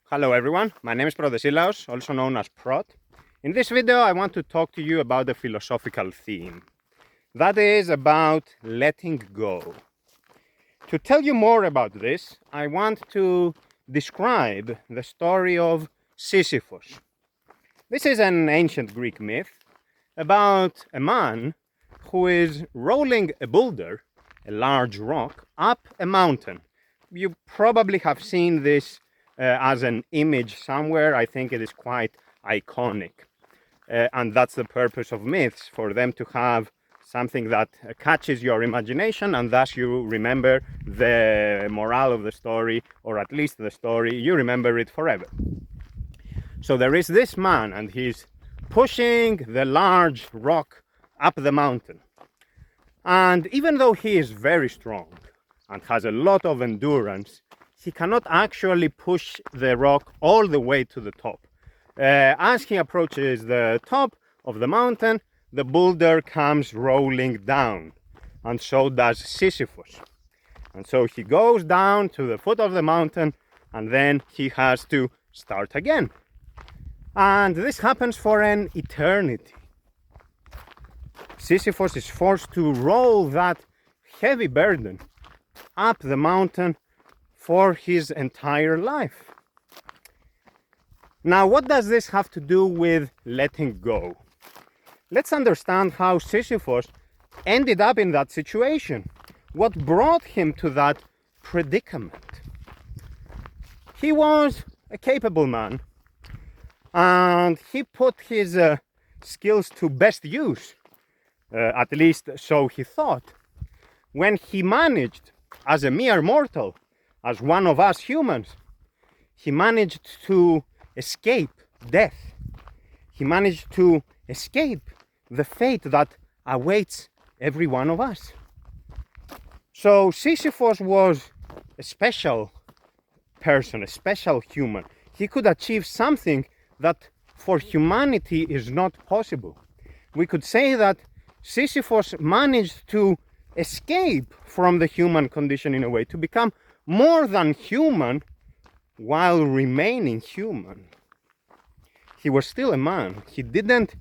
Hello everyone, my name is Sisyphos, also known as Prot. In this video I want to talk to you about a philosophical theme. That is about letting go. To tell you more about this, I want to describe the story of Sisyphos. This is an ancient Greek myth about a man who is rolling a boulder, a large rock, up a mountain. You probably have seen this as an image somewhere. I think it is quite iconic. And that's the purpose of myths, for them to have something that catches your imagination, and thus you remember the morale of the story, or at least the story, you remember it forever. So there is this man, and he's pushing the large rock up the mountain. And even though he is very strong and has a lot of endurance, he cannot actually push the rock all the way to the top. As he approaches the top of the mountain, the boulder comes rolling down, and so does Sisyphos. And so he goes down to the foot of the mountain, and then he has to start again. And this happens for an eternity. Sisyphos is forced to roll that heavy burden up the mountain for his entire life. Now, what does this have to do with letting go? Let's understand how Sisyphos ended up in that situation. What brought him to that predicament? He was a capable man, and he put his skills to best use, at least so he thought, when he managed, as a mere mortal, as one of us humans, he managed to escape death. He managed to escape the fate that awaits every one of us. So Sisyphos was a special person, a special human. He could achieve something that for humanity is not possible. We could say that Sisyphos managed to escape from the human condition in a way, to become more than human while remaining human. He was still a man. He didn't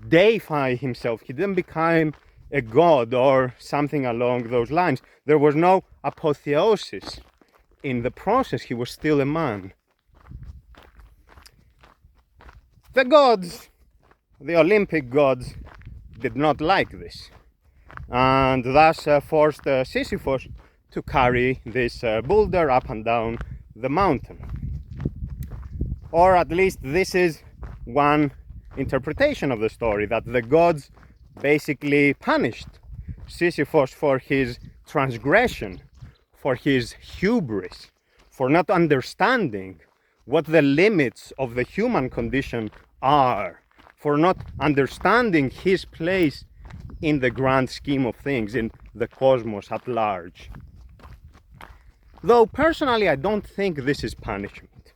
deify himself. He didn't become a god or something along those lines. There was no apotheosis in the process. He was still a man. The gods, the Olympic gods, did not like this, and thus forced Sisyphos to carry this boulder up and down the mountain. Or at least this is one interpretation of the story, that the gods basically punished Sisyphos for his transgression, for his hubris, for not understanding what the limits of the human condition are, for not understanding his place in the grand scheme of things, in the cosmos at large. Though personally I don't think this is punishment.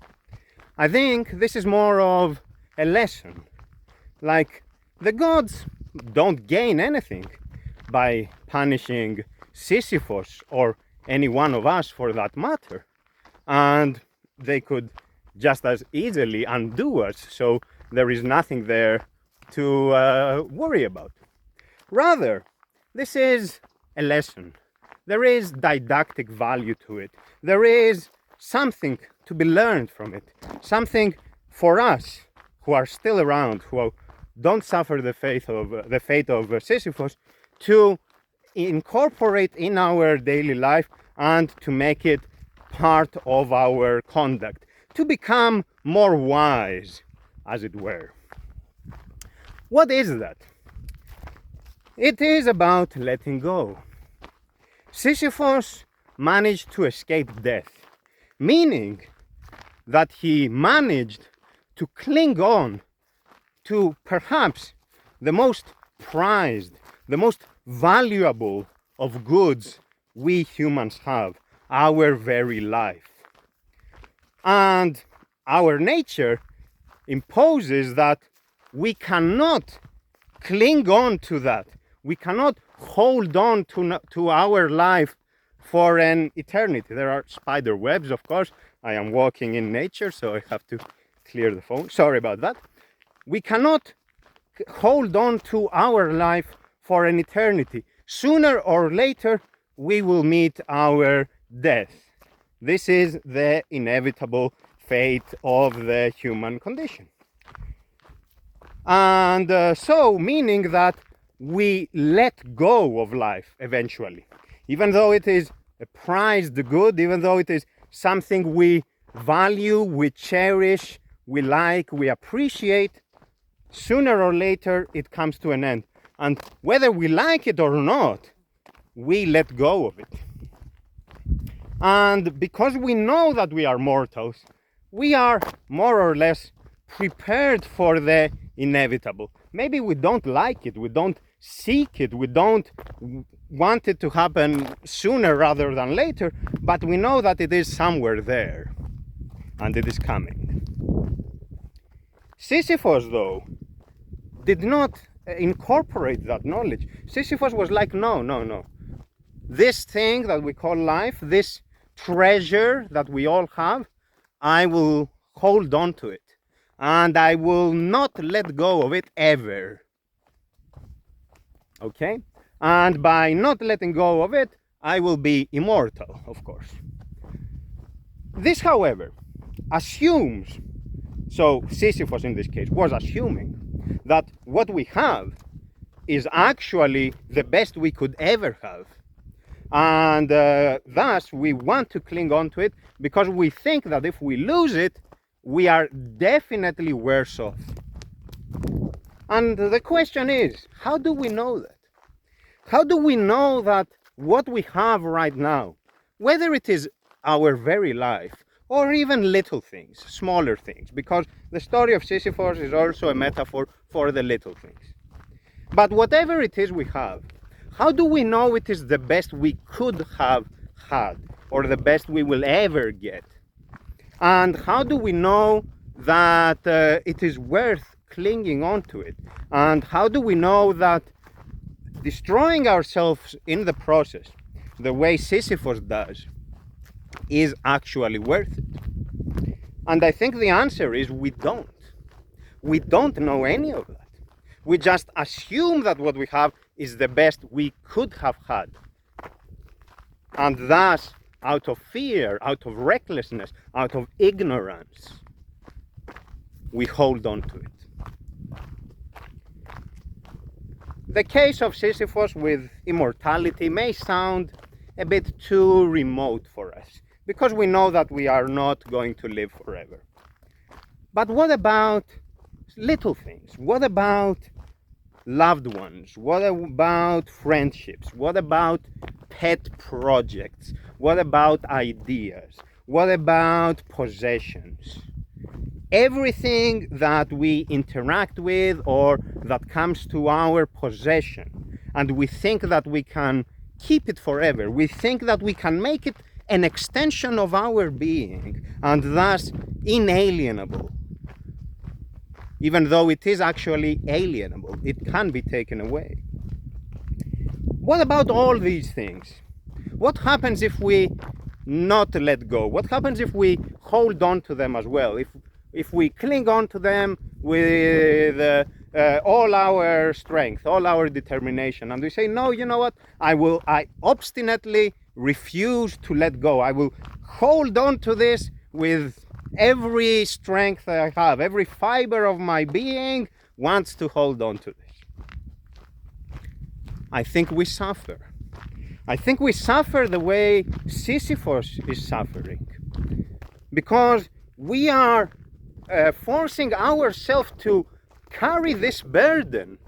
I think this is more of a lesson. Like, the gods don't gain anything by punishing Sisyphos, or any one of us for that matter. And they could just as easily undo us, so there is nothing there to worry about. Rather, this is a lesson. There is didactic value to it. There is something to be learned from it. Something for us who are still around, who don't suffer the fate of Sisyphos, to incorporate in our daily life and to make it part of our conduct, to become more wise, as it were. What is that? It is about letting go. Sisyphos managed to escape death, meaning that he managed to cling on to perhaps the most prized, the most valuable of goods we humans have, our very life. And our nature imposes that we cannot cling on to that. We cannot hold on to our life for an eternity. There are spider webs, of course. I am walking in nature, so I have to clear the phone. Sorry about that. We cannot hold on to our life for an eternity. Sooner or later, we will meet our death. This is the inevitable fate of the human condition. And so, meaning that we let go of life eventually. Even though it is a prized good, even though it is something we value, we cherish, we like, we appreciate, sooner or later it comes to an end. And whether we like it or not, we let go of it. And because we know that we are mortals, we are more or less prepared for the inevitable. Maybe we don't like it, we don't seek it, we don't want it to happen sooner rather than later, but we know that it is somewhere there and it is coming. Sisyphos, though, did not incorporate that knowledge. Sisyphos was like, no. This thing that we call life, this treasure that we all have, I will hold on to it. And I will not let go of it ever. Okay? And by not letting go of it, I will be immortal, of course. This, however, assumes, so Sisyphos in this case was assuming that what we have is actually the best we could ever have. And thus we want to cling on to it because we think that if we lose it, we are definitely worse off. And the question is, how do we know that? How do we know that what we have right now, whether it is our very life or even little things, smaller things, because the story of Sisyphos is also a metaphor for the little things. But whatever it is we have, how do we know it is the best we could have had or the best we will ever get? And how do we know that it is worth clinging on to it? And how do we know that destroying ourselves in the process, the way Sisyphos does, is actually worth it? And I think the answer is we don't. We don't know any of that. We just assume that what we have is the best we could have had. And thus, out of fear, out of recklessness, out of ignorance, we hold on to it. The case of Sisyphos with immortality may sound a bit too remote for us, because we know that we are not going to live forever. But what about little things? What about loved ones? What about friendships? What about pet projects? What about ideas? What about possessions? Everything that we interact with or that comes to our possession, and we think that we can keep it forever. We think that we can make it an extension of our being and thus inalienable. Even though it is actually alienable, it can be taken away. What about all these things? What happens if we not let go? What happens if we hold on to them as well? If we cling on to them with all our strength, all our determination, and we say, no, you know what? I obstinately refuse to let go. I will hold on to this with every strength I have. Every fiber of my being wants to hold on to this. I think we suffer. I think we suffer the way Sisyphos is suffering, because we are forcing ourselves to carry this burden,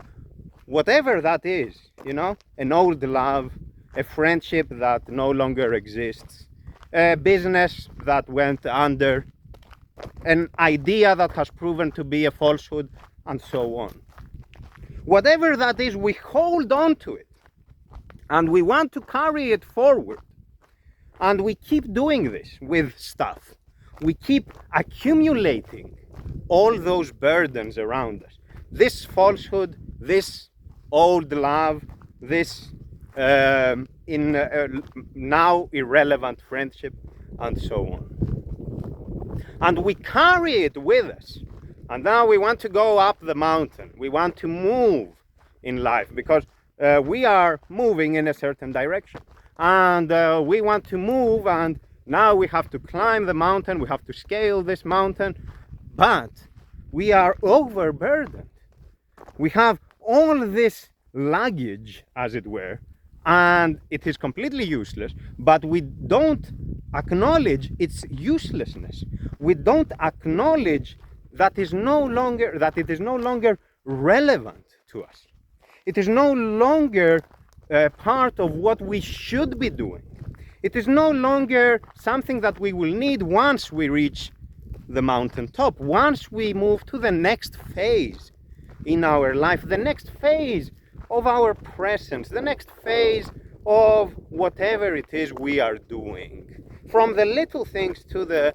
whatever that is, an old love, a friendship that no longer exists, a business that went under, an idea that has proven to be a falsehood, and so on. Whatever that is, we hold on to it, and we want to carry it forward. And we keep doing this with stuff. We keep accumulating all those burdens around us. This falsehood, this old love, this in now irrelevant friendship, and so on. And we carry it with us. And now we want to go up the mountain. We want to move in life because we are moving in a certain direction. And we want to move, and now we have to climb the mountain. We have to scale this mountain. But we are overburdened. We have all this luggage, as it were, and it is completely useless, but we don't acknowledge its uselessness. We don't acknowledge that it is no longer relevant to us. It is no longer part of what we should be doing. It is no longer something that we will need once we reach the mountaintop, once we move to the next phase in our life, the next phase of our presence, the next phase of whatever it is we are doing, from the little things to the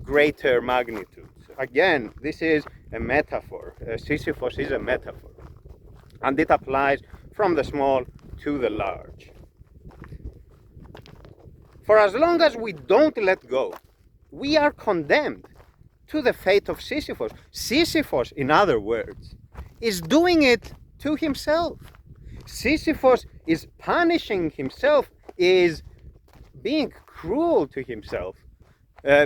greater magnitudes. Again, this is a metaphor. Sisyphos is a metaphor, and it applies from the small to the large. For as long as we don't let go, we are condemned to the fate of Sisyphos. Sisyphos, in other words, is doing it to himself. Sisyphos is punishing himself, is being cruel to himself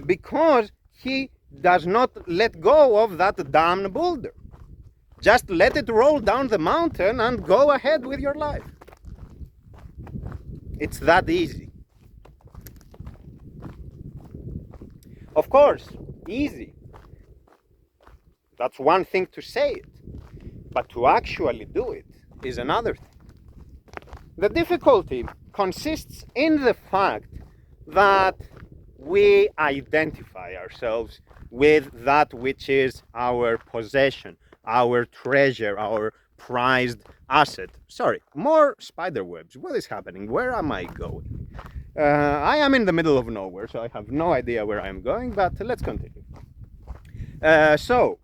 because he does not let go of that damned boulder. Just let it roll down the mountain and go ahead with your life. It's that easy. Of course, easy. That's one thing to say it, but to actually do it is another thing. The difficulty consists in the fact that we identify ourselves with that which is our possession, our treasure, our prized asset. Sorry, more spider webs. What is happening? Where am I going? I am in the middle of nowhere, so I have no idea where I am going, but let's continue. So,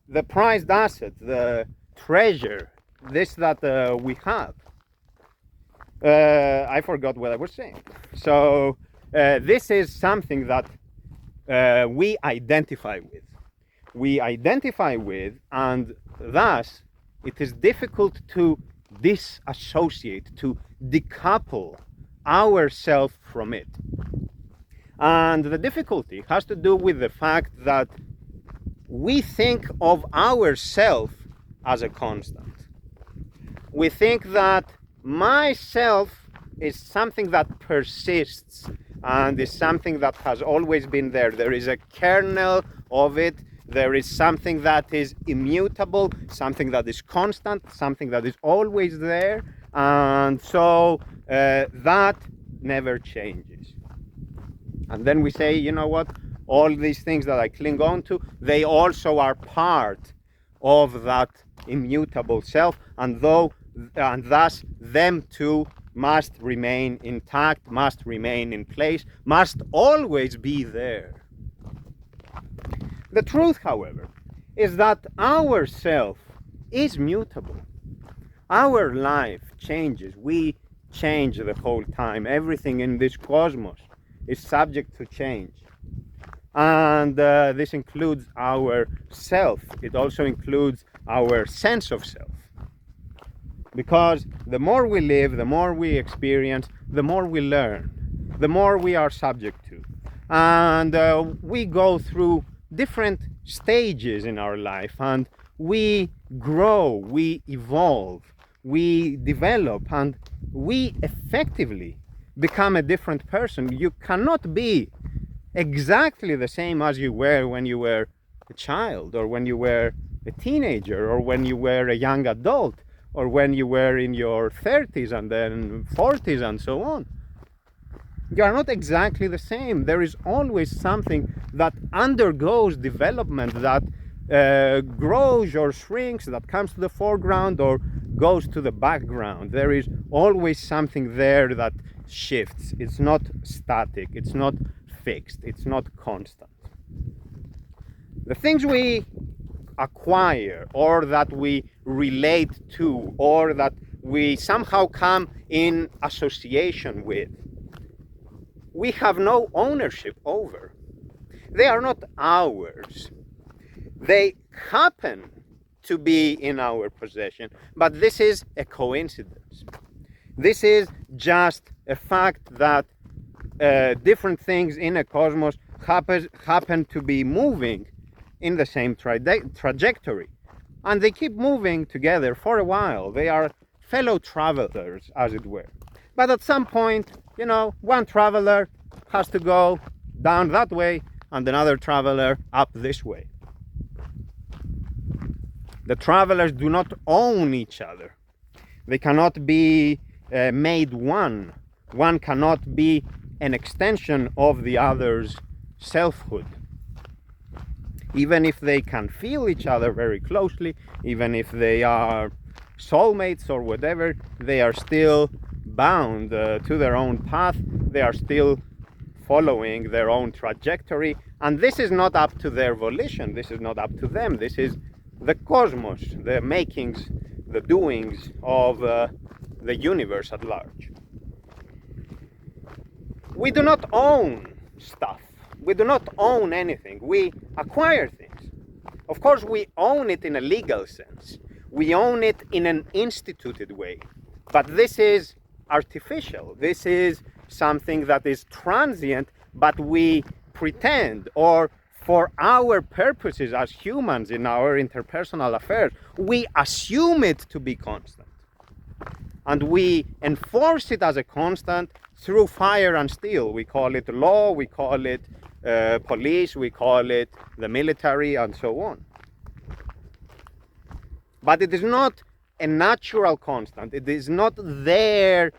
the prized asset, the treasure, this that we have. I forgot what I was saying. So, this is something that we identify with. We identify with, and thus it is difficult to disassociate, to decouple ourselves from it. And the difficulty has to do with the fact that we think of ourselves as a constant. We think that myself is something that persists and is something that has always been there. There is a kernel of it. There is something that is immutable, something that is constant, something that is always there. And so that never changes. And then we say, you know what? All these things that I cling on to, they also are part of that immutable self, and thus them too must remain intact, must remain in place, must always be there. The truth, however, is that our self is mutable. Our life changes. We change the whole time. Everything in this cosmos is subject to change. And this includes our self. It also includes our sense of self. Because the more we live, the more we experience, the more we learn, the more we are subject to. And we go through different stages in our life, and we grow, we evolve, we develop, and we effectively become a different person. You cannot be exactly the same as you were when you were a child, or when you were a teenager, or when you were a young adult, or when you were in your 30s and then 40s and so on. You are not exactly the same. There is always something that undergoes development, that grows or shrinks, that comes to the foreground or goes to the background. There is always something there that shifts. It's not static, it's not fixed, it's not constant. The things we acquire, or that we relate to, or that we somehow come in association with, we have no ownership over. They are not ours. They happen to be in our possession, but this is a coincidence. This is just a fact that different things in a cosmos happen to be moving in the same trajectory. And they keep moving together for a while. They are fellow travelers, as it were. But at some point, one traveler has to go down that way and another traveler up this way. The travelers do not own each other. They cannot be made one. One cannot be an extension of the other's selfhood. Even if they can feel each other very closely, even if they are soulmates or whatever, they are still bound to their own path. They are still following their own trajectory. And this is not up to their volition. This is not up to them. This is the cosmos, the makings, the doings of the universe at large. We do not own stuff. We do not own anything. We acquire things. Of course, we own it in a legal sense. We own it in an instituted way. But this is artificial. This is something that is transient, but we pretend, or for our purposes as humans in our interpersonal affairs, we assume it to be constant. And we enforce it as a constant through fire and steel. We call it law, we call it police, we call it the military, and so on. But it is not a natural constant. It is not there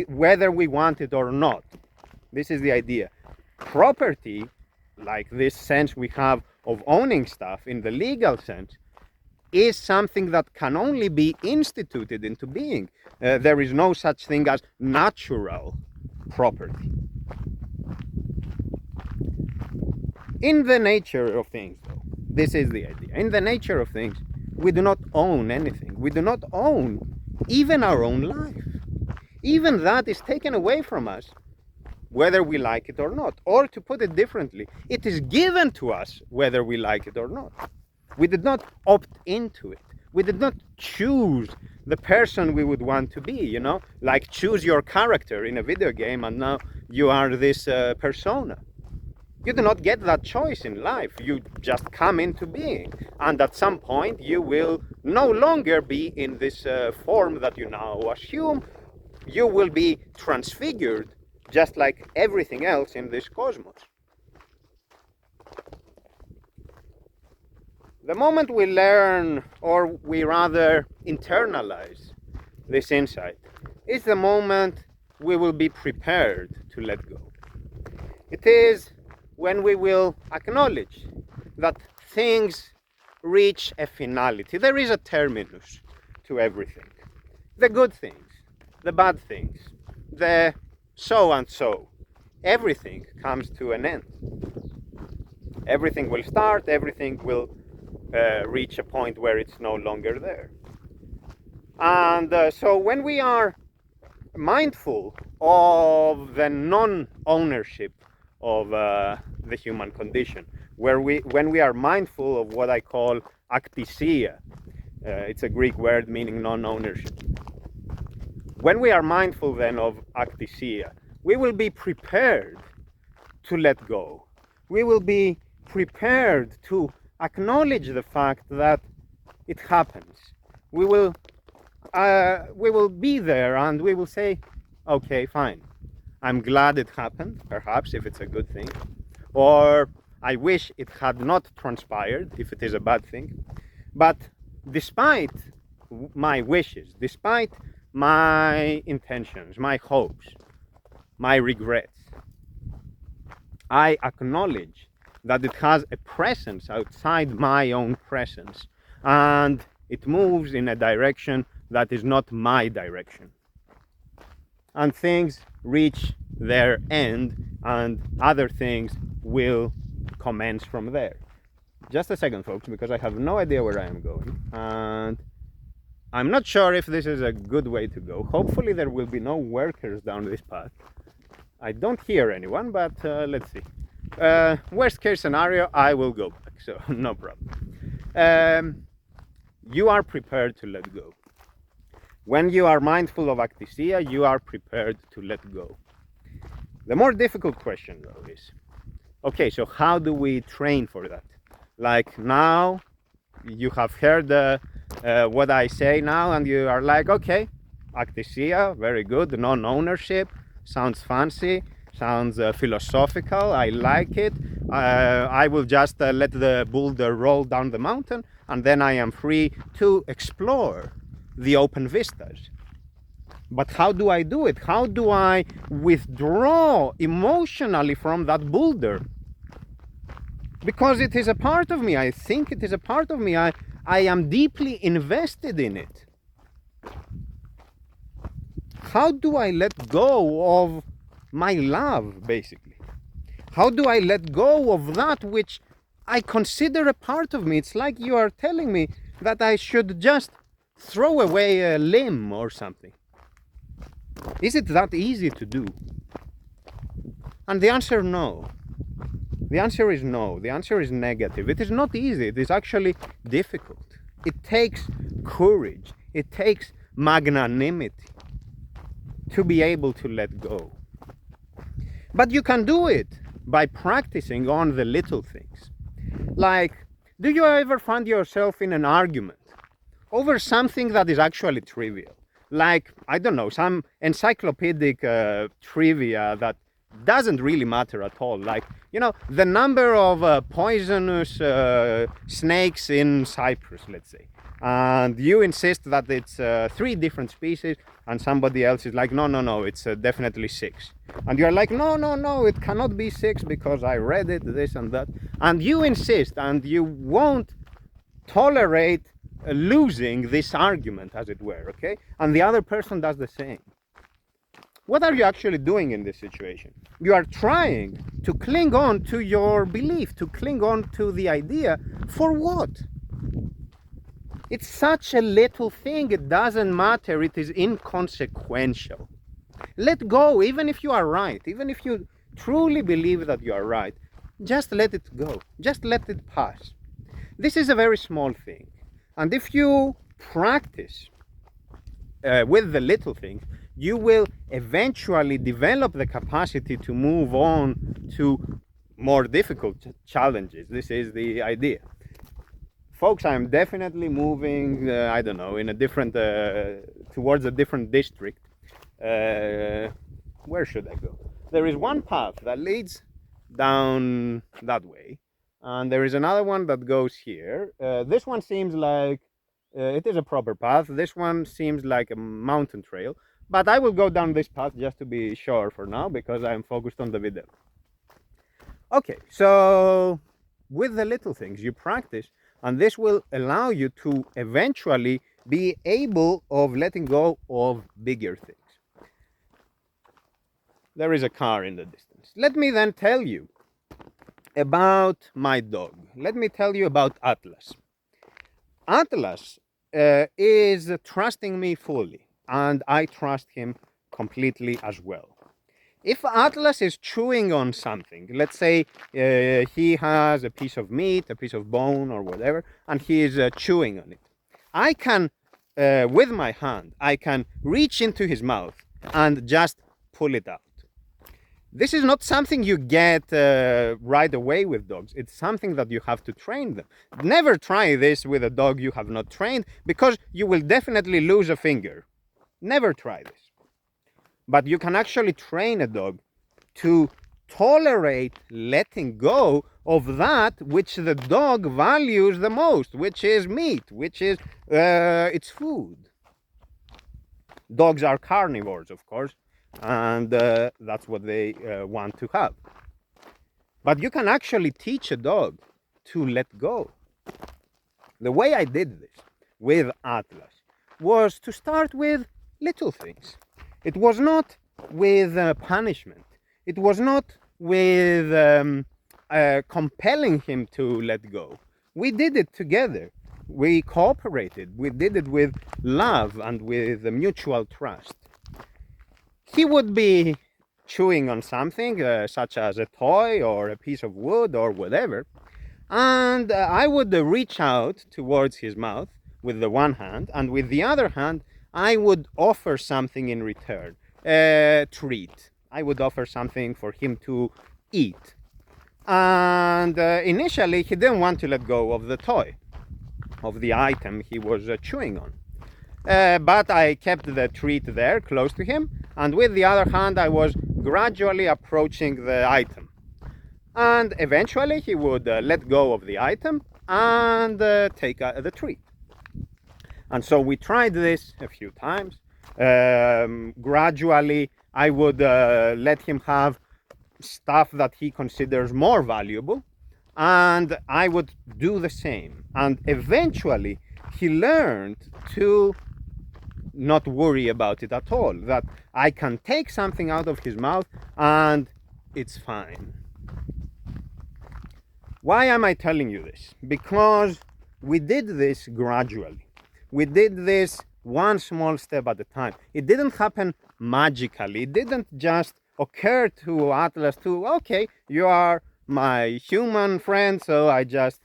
whether we want it or not. This is the idea. Property, like this sense we have of owning stuff in the legal sense, is something that can only be instituted into being. There is no such thing as natural property. In the nature of things, though, this is the idea. In the nature of things, we do not own anything. We do not own even our own life. Even that is taken away from us, whether we like it or not. Or to put it differently, it is given to us whether we like it or not. We did not opt into it. We did not choose the person we would want to be, like choose your character in a video game and now you are this persona. You do not get that choice in life. You just come into being. And at some point you will no longer be in this form that you now assume. You will be transfigured just like everything else in this cosmos. The moment we learn, or we rather internalize this insight, is the moment we will be prepared to let go. It is when we will acknowledge that things reach a finality. There is a terminus to everything. The good things, the bad things, the so and so. Everything comes to an end. Everything will start, everything will reach a point where it's no longer there. And so when we are mindful of the non-ownership of the human condition, when we are mindful of what I call ακτησία, it's a Greek word meaning non-ownership. When we are mindful then of ακτησία, we will be prepared to let go. We will be prepared to acknowledge the fact that it happens. We will be there and we will say, okay, fine. I'm glad it happened, perhaps, if it's a good thing. Or I wish it had not transpired, if it is a bad thing. But despite my wishes, despite my intentions, my hopes, my regrets, I acknowledge that it has a presence outside my own presence, and it moves in a direction that is not my direction. And things reach their end, and other things will commence from there. Just a second, folks, because I have no idea where I am going. And I'm not sure if this is a good way to go. Hopefully there will be no workers down this path. I don't hear anyone, but let's see. Worst case scenario, I will go back, so no problem. You are prepared to let go. When you are mindful of ακτησία, you are prepared to let go. The more difficult question though is, okay, so how do we train for that? Like now, you have heard what I say now, and you are like, okay, ακτησία, very good, non-ownership, sounds fancy, sounds philosophical, I like it. I will just let the boulder roll down the mountain, and then I am free to explore the open vistas. But how do I do it? How do I withdraw emotionally from that boulder? Because it is a part of me. I think it is a part of me. I am deeply invested in it. How do I let go of my love, basically? How do I let go of that which I consider a part of me? It's like you are telling me that I should just throw away a limb or something. Is it that easy to do? And the answer, no. The answer is no. The answer is negative. It is not easy. It is actually difficult. It takes courage. It takes magnanimity to be able to let go. But you can do it by practicing on the little things. Like, do you ever find yourself in an argument over something that is actually trivial? Like, I don't know, some encyclopedic trivia that doesn't really matter at all. Like, you know, the number of poisonous snakes in Cyprus, let's say. And you insist that it's 3 different species, and somebody else is like, no, it's definitely 6. And you're like, no, it cannot be 6 because I read it, this and that. And you insist, and you won't tolerate losing this argument, as it were, okay? And the other person does the same. What are you actually doing in this situation? You are trying to cling on to your belief, to cling on to the idea. For what? It's such a little thing, it doesn't matter, it is inconsequential. Let go, even if you are right, even if you truly believe that you are right, just let it go, just let it pass. This is a very small thing. And if you practice with the little things, you will eventually develop the capacity to move on to more difficult challenges. This is the idea. Folks, I'm definitely moving, I don't know, in a different, towards a different district. Where should I go? There is one path that leads down that way, and there is another one that goes here. This one seems like it is a proper path. This one seems like a mountain trail, but I will go down this path just to be sure for now, because I'm focused on the video. Okay, so with the little things you practice, and this will allow you to eventually be able of letting go of bigger things. There is a car in the distance. Let me then tell you about my dog. Let me tell you about Atlas. Atlas is trusting me fully, and I trust him completely as well. If Atlas is chewing on something, let's say he has a piece of meat, a piece of bone or whatever, and he is chewing on it, I can, with my hand, I can reach into his mouth and just pull it out. This is not something you get right away with dogs. It's something that you have to train them. Never try this with a dog you have not trained, because you will definitely lose a finger. Never try this. But you can actually train a dog to tolerate letting go of that which the dog values the most, which is meat, which is its food. Dogs are carnivores, of course, and that's what they want to have. But you can actually teach a dog to let go. The way I did this with Atlas was to start with little things. It was not with punishment. It was not with compelling him to let go. We did it together. We cooperated. We did it with love and with mutual trust. He would be chewing on something, such as a toy or a piece of wood or whatever, and I would reach out towards his mouth with the one hand, and with the other hand, I would offer something in return, a treat. I would offer something for him to eat. And initially, he didn't want to let go of the toy, of the item he was chewing on. But I kept the treat there close to him, and with the other hand, I was gradually approaching the item. And eventually, he would let go of the item and take the treat. And so we tried this a few times. Gradually, I would let him have stuff that he considers more valuable, and I would do the same. And eventually, he learned to not worry about it at all, that I can take something out of his mouth and it's fine. Why am I telling you this? Because we did this gradually. We did this one small step at a time. It didn't happen magically. It didn't just occur to Atlas to, okay, you are my human friend, so I just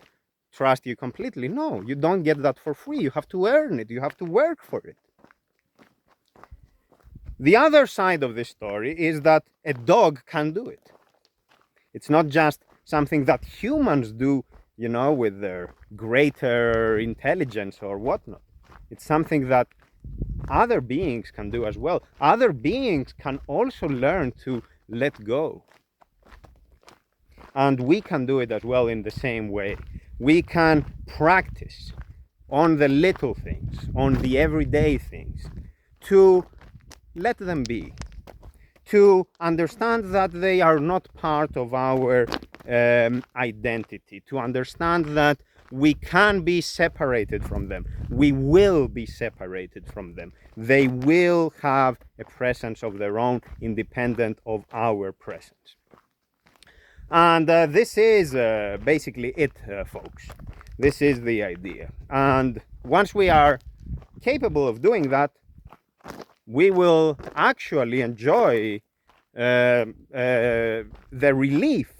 trust you completely. No, you don't get that for free. You have to earn it. You have to work for it. The other side of this story is that a dog can do it. It's not just something that humans do, you know, with their greater intelligence or whatnot. It's something that other beings can do as well. Other beings can also learn to let go. And we can do it as well in the same way. We can practice on the little things, on the everyday things, to let them be, to understand that they are not part of our identity, to understand that we can be separated from them. We will be separated from them. They will have a presence of their own, independent of our presence. And this is basically it, folks. This is the idea. And once we are capable of doing that, we will actually enjoy the relief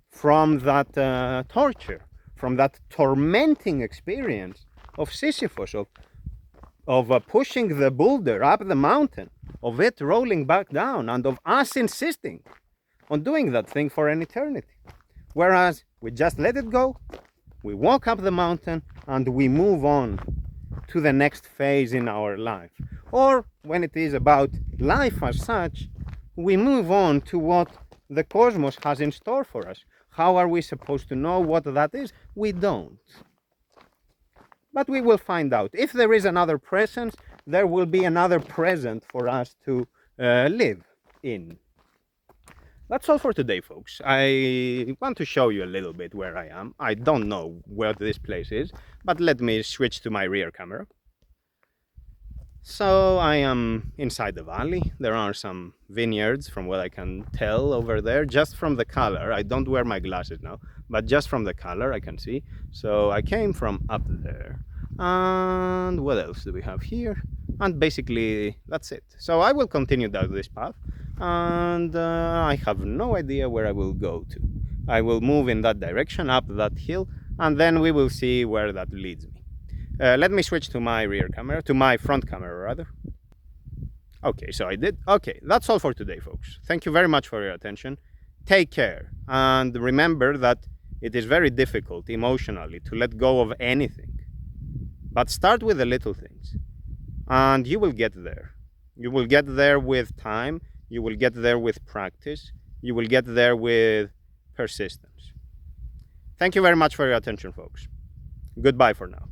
from that torture, from that tormenting experience of Sisyphos, of pushing the boulder up the mountain, of it rolling back down, and of us insisting on doing that thing for an eternity. Whereas we just let it go, we walk up the mountain, and we move on to the next phase in our life. Or when it is about life as such, we move on to what the cosmos has in store for us. How are we supposed to know what that is? We don't. But we will find out. If there is another presence, there will be another present for us to live in. That's all for today, folks. I want to show you a little bit where I am. I don't know where this place is, but let me switch to my rear camera. So I am inside the valley. There are some vineyards from what I can tell over there, just from the color. I don't wear my glasses now, but just from the color I can see. So I came from up there. And what else do we have here? And basically that's it. So I will continue down this path, and I have no idea where I will go to. I will move in that direction, up that hill, and then we will see where that leads me. Let me switch to my rear camera, to my front camera rather. Okay, so I did. Okay, that's all for today, folks. Thank you very much for your attention. Take care, and remember that it is very difficult emotionally to let go of anything. But start with the little things, and you will get there. You will get there with time. You will get there with practice. You will get there with persistence. Thank you very much for your attention, folks. Goodbye for now.